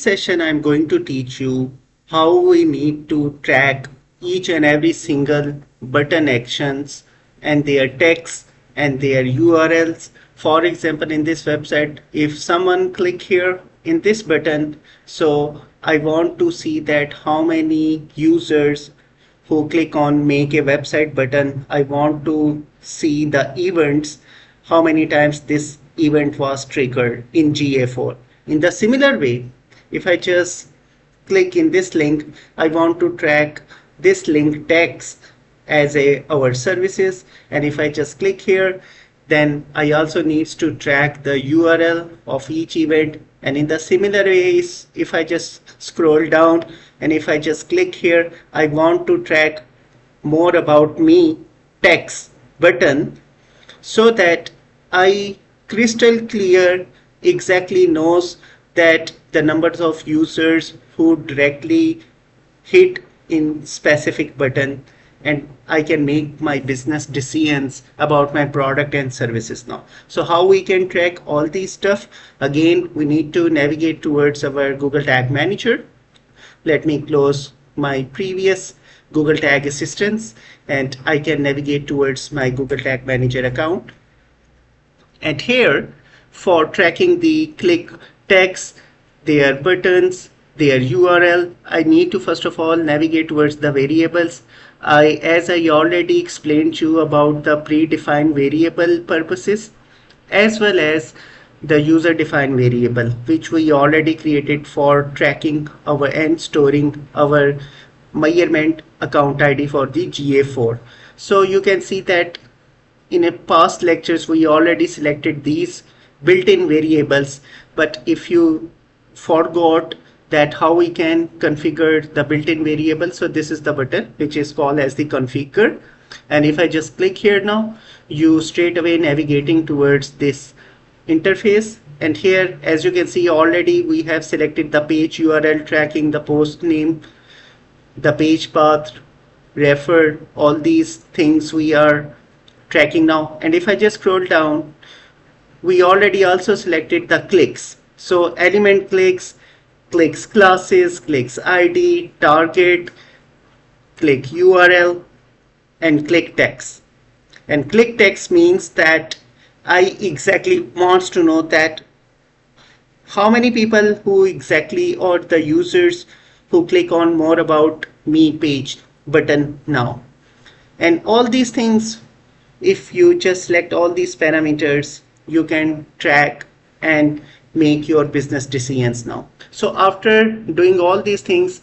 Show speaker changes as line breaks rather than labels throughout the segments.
session, I'm going to teach you how we need to track each and every single button actions and their text and their URLs. For example, in this website, if someone click here in this button, so I want to see that how many users who click on make a website button. I want to see the events, how many times this event was triggered in GA4. In the similar way, if I just click in this link, I want to track this link text as our services, and if I just click here, then I also needs to track the URL of each event. And in the similar ways, if I just scroll down and if I just click here, I want to track more about me text button, so that I crystal clear exactly knows that the numbers of users who directly hit in specific button, and I can make my business decisions about my product and services now. So how we can track all these stuff? Again, we need to navigate towards our Google Tag Manager. Let me close my previous Google Tag Assistance and I can navigate towards my Google Tag Manager account. And here, for tracking the click text, their buttons, their URL, I need to first of all navigate towards the variables. As I already explained to you about the predefined variable purposes, as well as the user defined variable, which we already created for tracking our and storing our measurement account ID for the GA4. So you can see that in a past lectures we already selected these built-in variables, but if you forgot that how we can configure the built-in variable, so this is the button which is called as the configure, and if I just click here now, you straight away navigating towards this interface. And here, as you can see, already we have selected the page URL tracking, the post name, the page path, referred, all these things we are tracking now. And if I just scroll down, we already also selected the clicks. So element clicks, clicks classes, clicks ID, target, click URL, and click text. And click text means that I exactly wants to know that how many people who exactly, or the users who click on more about me page button now. And all these things, if you just select all these parameters, you can track and make your business decisions now. So after doing all these things,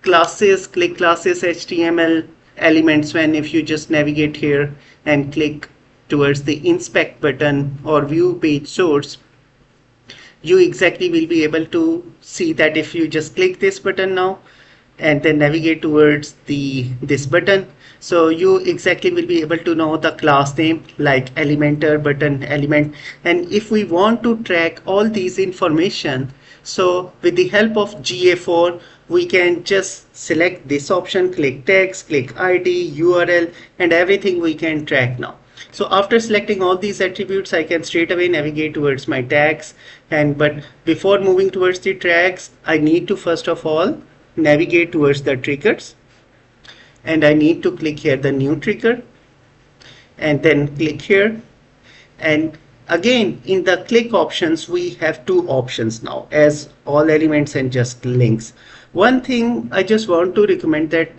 classes, click classes, HTML elements, when if you just navigate here and click towards the inspect button or view page source, you exactly will be able to see that if you just click this button now and then navigate towards this button, so you exactly will be able to know the class name like Elementor button element. And if we want to track all these information, so with the help of GA4 we can just select this option, click text, click ID, URL, and everything we can track now. So after selecting all these attributes, I can straight away navigate towards my tags. But before moving towards the tags, I need to first of all navigate towards the triggers, and I need to click here the new trigger and then click here. And again, in the click options we have two options now, as all elements and just links. One thing I just want to recommend that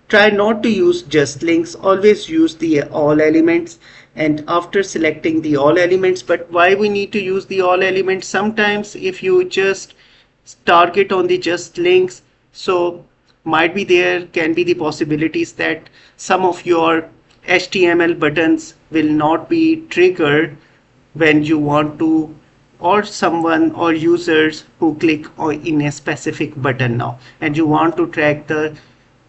try not to use just links, always use the all elements. And after selecting the all elements, but why we need to use the all elements? Sometimes if you just target on the just links, so might be there can be the possibilities that some of your HTML buttons will not be triggered when you want to, or someone or users who click in a specific button now, and you want to track the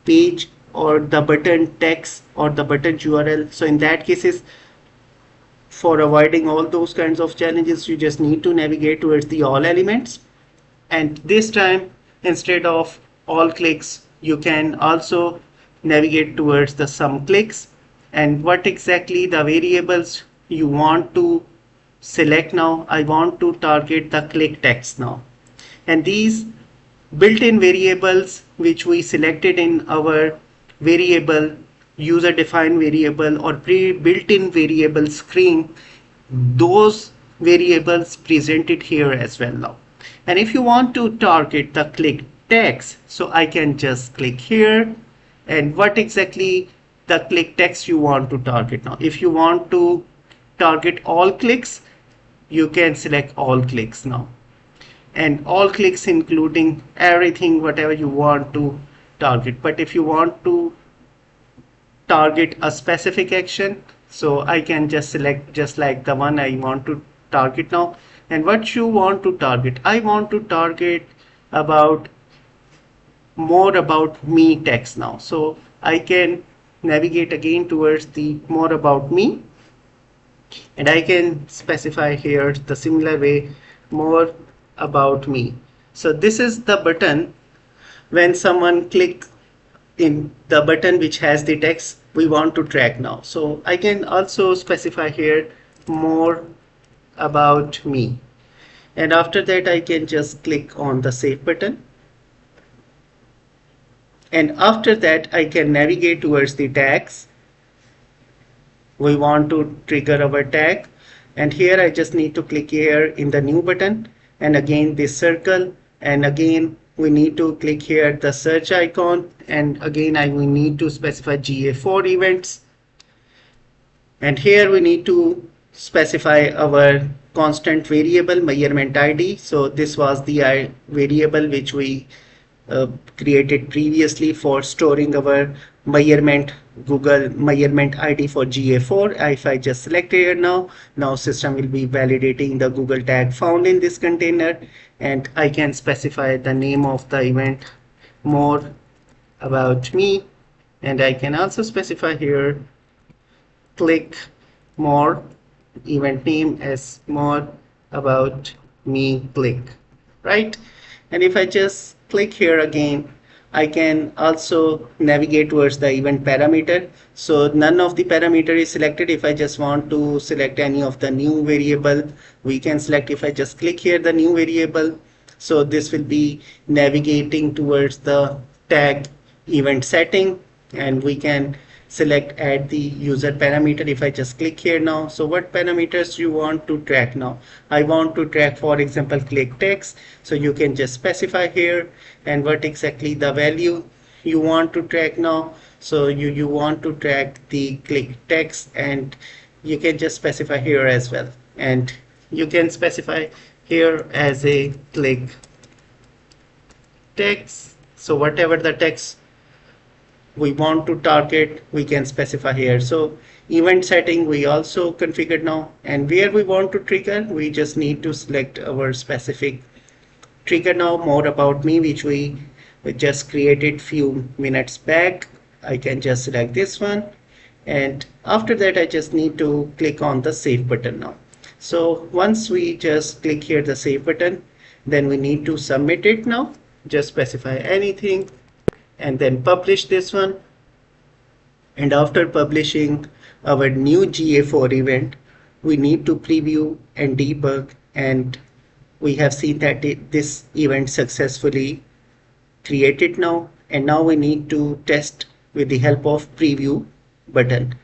page or the button text or the button URL. So in that cases, for avoiding all those kinds of challenges, you just need to navigate towards the all elements. And this time, instead of all clicks, you can also navigate towards the some clicks. And what exactly the variables you want to select now? I want to target the click text now. And these built-in variables which we selected in our variable, user defined variable or pre-built-in variable screen, those variables presented here as well now. And if you want to target the click text, so I can just click here, and what exactly the click text you want to target now. If you want to target all clicks, you can select all clicks now, and all clicks including everything whatever you want to target. But if you want to target a specific action, so I can just select just like the one I want to target now. And what you want to target, I want to target about more about me text now. So I can navigate again towards the more about me, and I can specify here the similar way, more about me. So this is the button. When someone click in the button which has the text we want to track now, so I can also specify here more about me, and after that I can just click on the save button, and after that I can navigate towards the tags. We want to trigger our tag, and here I just need to click here in the new button, and again this circle, and again we need to click here the search icon, and again I will need to specify GA4 events, and here we need to specify our constant variable measurement ID. So this was the variable which we created previously for storing our measurement Google measurement ID for GA4. If I just select here now system will be validating the Google tag found in this container, and I can specify the name of the event more about me, and I can also specify here click more, event name as more about me click, right? And if I just click here again, I can also navigate towards the event parameter. So none of the parameter is selected. If I just want to select any of the new variable, we can select. If I just click here the new variable, so this will be navigating towards the tag event setting, and we can select add the user parameter. If I just click here now, so what parameters you want to track now? I want to track for example click text, so you can just specify here, and what exactly the value you want to track now. So you want to track the click text, and you can just specify here as well, and you can specify here as a click text. So whatever the text we want to target we can specify here. So event setting we also configured now, and where we want to trigger we just need to select our specific trigger now, more about me, which we just created few minutes back. I can just select this one, and after that I just need to click on the save button now. So once we just click here the save button, then we need to submit it now. Just specify anything and then publish this one, and after publishing our new GA4 event we need to preview and debug, and we have seen that this event successfully created now, and now we need to test with the help of preview button.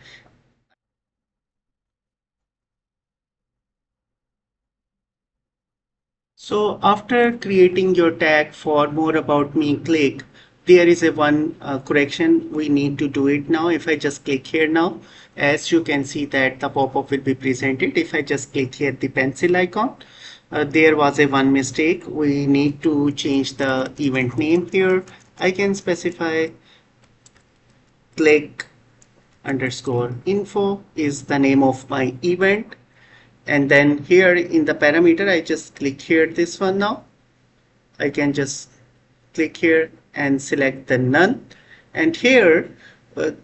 So after creating your tag for more about me click, there is a one correction we need to do it now. If I just click here now, as you can see that the pop-up will be presented. If I just click here the pencil icon, there was a one mistake. We need to change the event name here. I can specify click underscore info is the name of my event, and then here in the parameter I just click here this one now. I can just click here and select the none, and here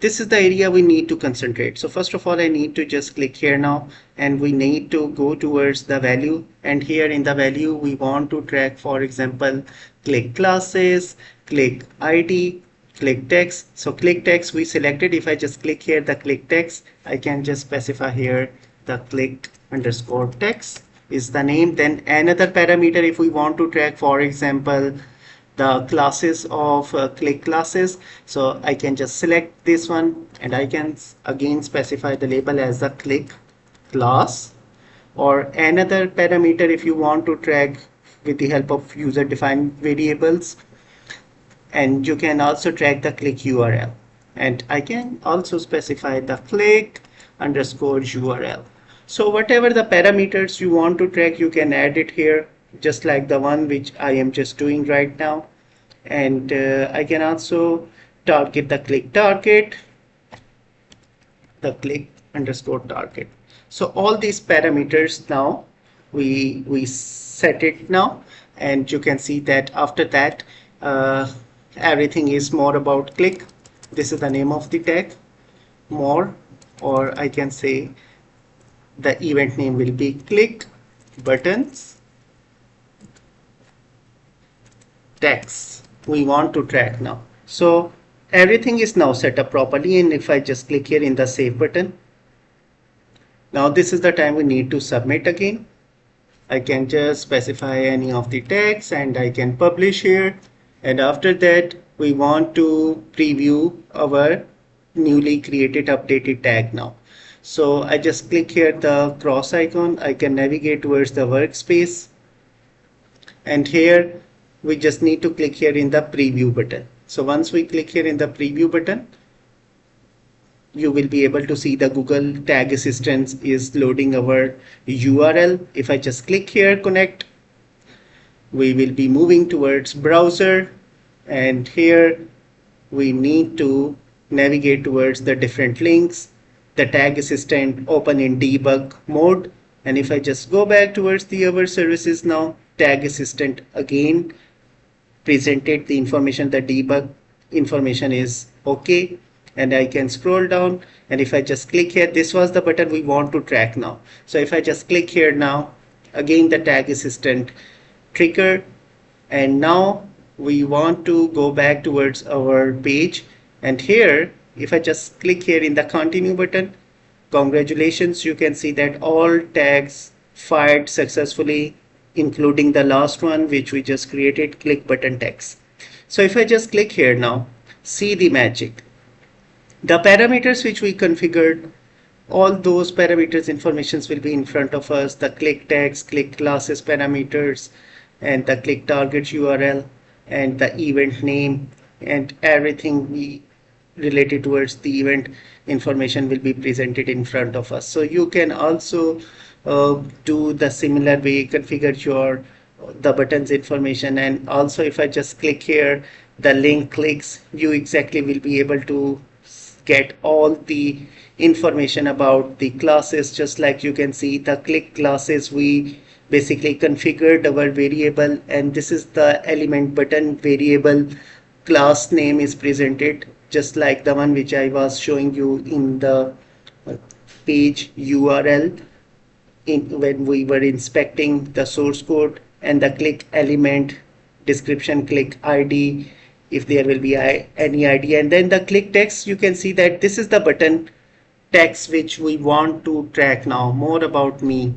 this is the area we need to concentrate. So first of all I need to just click here now, and we need to go towards the value, and here in the value we want to track for example click classes, click ID, click text. So click text we selected. If I just click here the click text, I can just specify here the click underscore text is the name. Then another parameter if we want to track for example the classes of click classes. So I can just select this one and I can again specify the label as the click class, or another parameter if you want to track with the help of user defined variables. And you can also track the click URL, and I can also specify the click underscore URL. So whatever the parameters you want to track, you can add it here, just like the one which I am just doing right now. And I can also target the click target, the click underscore target. So all these parameters now we set it now, and you can see that after that everything is more about click. This is the name of the tag, more, or I can say the event name will be click buttons tags we want to track now. So everything is now set up properly, and if I just click here in the save button, now this is the time we need to submit again. I can just specify any of the tags and I can publish here, and after that we want to preview our newly created updated tag now. So I just click here the cross icon, I can navigate towards the workspace, and here we just need to click here in the preview button. So once we click here in the preview button, you will be able to see the Google Tag Assistant is loading our URL. If I just click here connect, we will be moving towards browser, and here we need to navigate towards the different links. The Tag Assistant open in debug mode, and if I just go back towards the other services now, Tag Assistant again presented the information, the debug information is okay, and I can scroll down, and if I just click here, this was the button we want to track now. So if I just click here now, again the Tag Assistant trigger, and now we want to go back towards our page, and here if I just click here in the continue button, congratulations, you can see that all tags fired successfully, including the last one which we just created, click button tags. So if I just click here now, see the magic. The parameters which we configured, all those parameters informations will be in front of us, the click tags, click classes parameters, and the click target URL, and the event name, and everything we related towards the event information will be presented in front of us. So you can also do the similar way, configure your the buttons information, and also if I just click here the link clicks, you exactly will be able to get all the information about the classes. Just like you can see the click classes, we basically configured our variable, and this is the element button variable class name is presented, just like the one which I was showing you in the page URL when we were inspecting the source code, and the click element description, click ID, if there will be any ID, and then the click text. You can see that this is the button text which we want to track now. More about me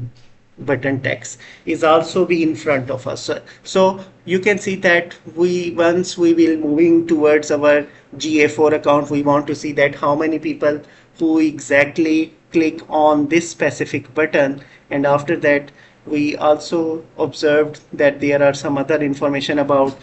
button text is also be in front of us. So you can see that once we will moving towards our GA4 account, we want to see that how many people who exactly click on this specific button, and after that we also observed that there are some other information about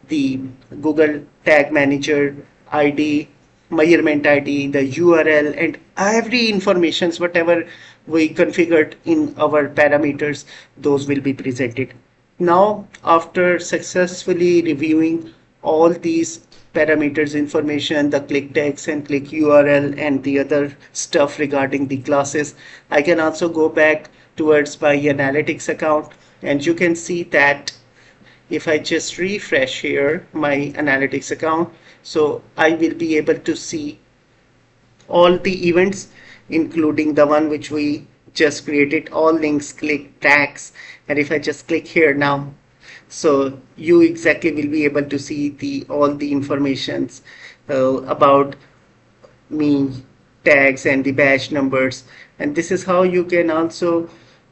the Google Tag Manager ID, measurement ID, the URL, and every informations whatever we configured in our parameters, those will be presented. Now after successfully reviewing all these parameters information, the click text and click URL and the other stuff regarding the classes, I can also go back towards my analytics account, and you can see that if I just refresh here my analytics account, so I will be able to see all the events, including the one which we just created, all links, click tags. And if I just click here now, so you exactly will be able to see all the informations about me, tags, and the badge numbers. And this is how you can also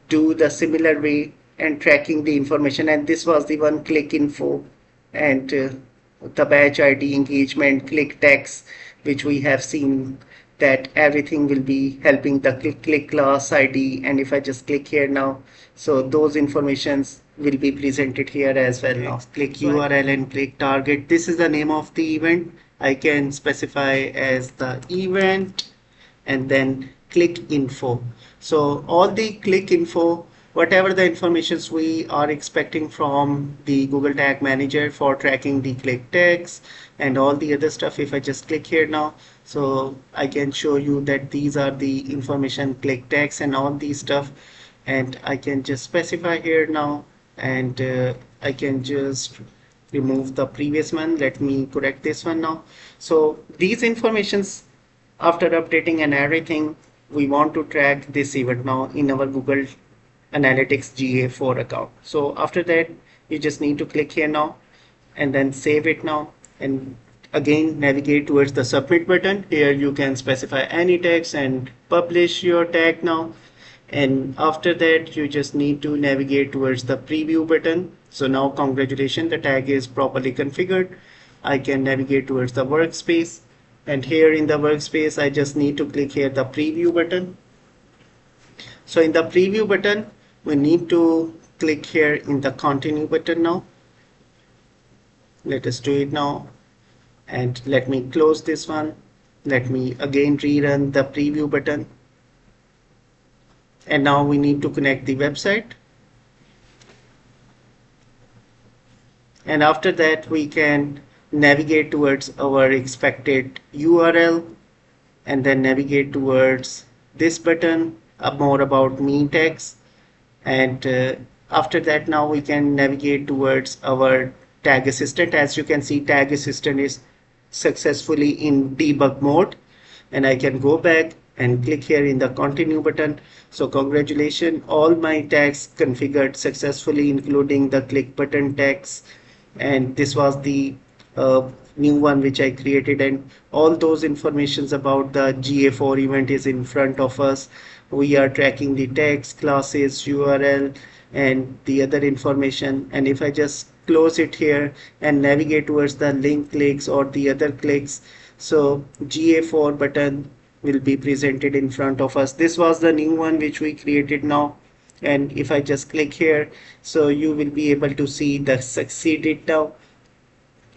do the similar way and tracking the information. And this was the one click info and the batch ID, engagement, click text, which we have seen that everything will be helping the click class ID. And if I just click here now, so those informations will be presented here as well now. Click URL and click target. This is the name of the event. I can specify as the event and then click info. So all the click info, whatever the informations we are expecting from the Google Tag Manager for tracking the click text and all the other stuff. If I just click here now, so I can show you that these are the information, click text and all these stuff, and I can just specify here now, and I can just remove the previous one. Let me correct this one now. So these informations, after updating and everything, we want to track this event now in our Google Analytics GA4 account. So after that, you just need to click here now and then save it now, and again navigate towards the submit button. Here you can specify any text and publish your tag now, and after that you just need to navigate towards the preview button. So now congratulations, the tag is properly configured. I can navigate towards the workspace, and here in the workspace I just need to click here the preview button. So in the preview button we need to click here in the continue button now. Let us do it now, and let me close this one. Let me again rerun the preview button, and now we need to connect the website, and after that we can navigate towards our expected URL and then navigate towards this button, more about me text, and after that now we can navigate towards our tag assistant. As you can see, tag assistant is successfully in debug mode, and I can go back and click here in the continue button. So congratulations, all my tags configured successfully, including the click button tags, and this was the new one which I created, and all those informations about the GA4 event is in front of us. We are tracking the text, classes, URL and the other information, and if I just close it here and navigate towards the link clicks or the other clicks, so GA4 button will be presented in front of us. This was the new one which we created now, and if I just click here, so you will be able to see the succeeded now,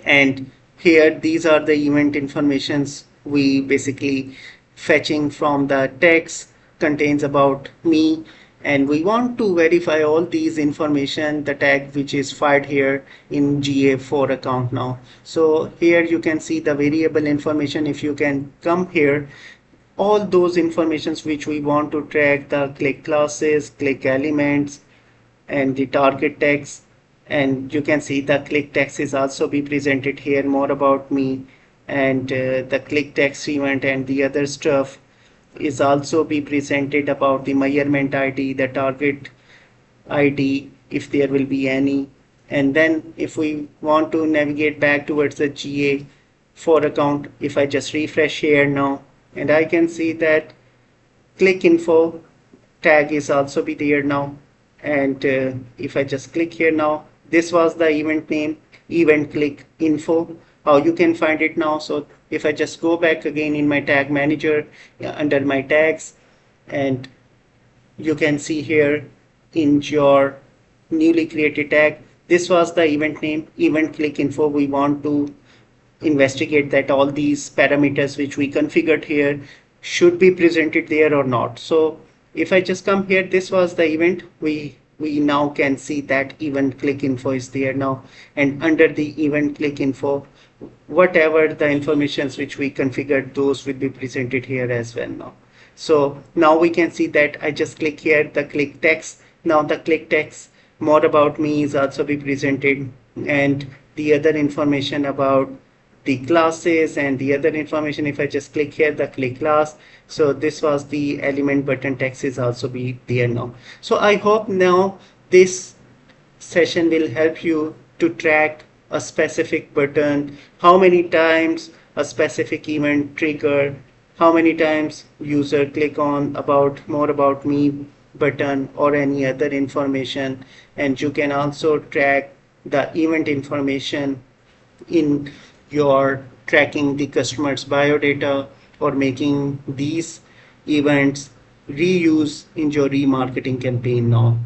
and here these are the event informations we basically fetching from the text contains about me, and we want to verify all these information, the tag which is fired here in GA4 account now. So here you can see the variable information. If you can come here, all those informations which we want to track, the click classes, click elements and the target text, and you can see the click text is also be presented here, more about me, and the click text event and the other stuff is also be presented about the measurement ID, the target ID if there will be any. And then if we want to navigate back towards the GA4 account, if I just refresh here now, and I can see that click info tag is also be there now, and if I just click here now, this was the event name, event click info, how you can find it now. So if I just go back again in my tag manager under my tags, and you can see here in your newly created tag, this was the event name, event click info. We want to investigate that all these parameters which we configured here should be presented there or not. So if I just come here, this was the event. We now can see that event click info is there now, and under the event click info, whatever the informations which we configured, those will be presented here as well now. So now we can see that I just click here the click text. Now the click text, more about me, is also be presented, and the other information about the classes and the other information. If I just click here the click class, so this was the element button text is also be there now. So I hope now this session will help you to track a specific button, how many times a specific event trigger, how many times user click on about more about me button or any other information, and you can also track the event information in your tracking the customer's biodata or making these events reuse in your remarketing campaign now.